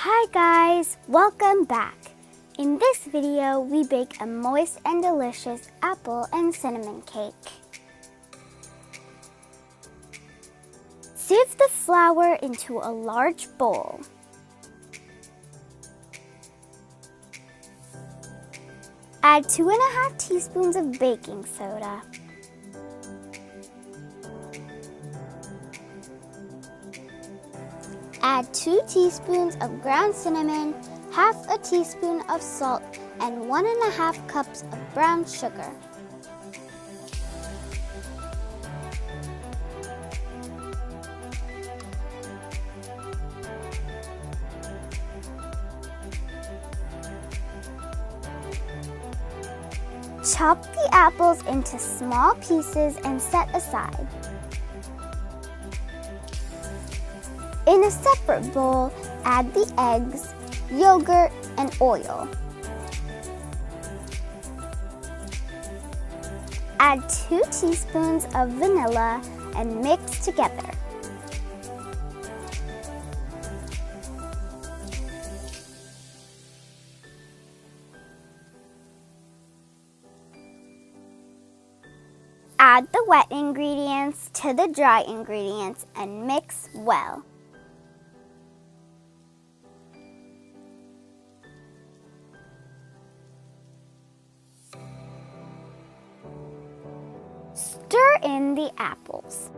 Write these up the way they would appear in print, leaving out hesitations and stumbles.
Hi guys, welcome back. In this video, we bake a moist and delicious apple and cinnamon cake. Sieve the flour into a large bowl. Add 2.5 teaspoons of baking soda. Add 2 teaspoons of ground cinnamon, half a teaspoon of salt, and 1.5 cups of brown sugar. Chop the apples into small pieces and set aside. In a separate bowl, add the eggs, yogurt, and oil. Add 2 teaspoons of vanilla and mix together. Add the wet ingredients to the dry ingredients and mix well. Stir in the apples.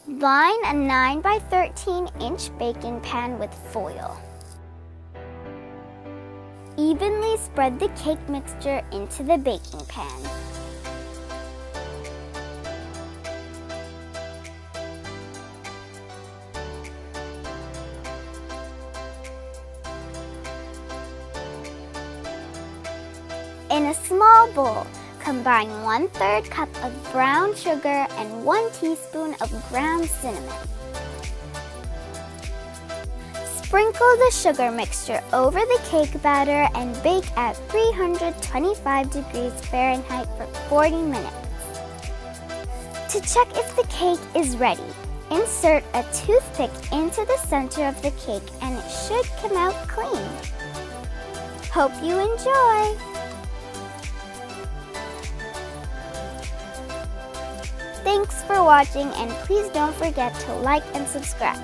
Line a 9 by 13 inch baking pan with foil. Evenly spread the cake mixture into the baking pan. In a small bowl, combine 1/3 cup of brown sugar and 1 teaspoon of ground cinnamon. Sprinkle the sugar mixture over the cake batter and bake at 325 degrees Fahrenheit for 40 minutes. To check if the cake is ready, insert a toothpick into the center of the cake and it should come out clean. Hope you enjoy! Thanks for watching, and please don't forget to like and subscribe.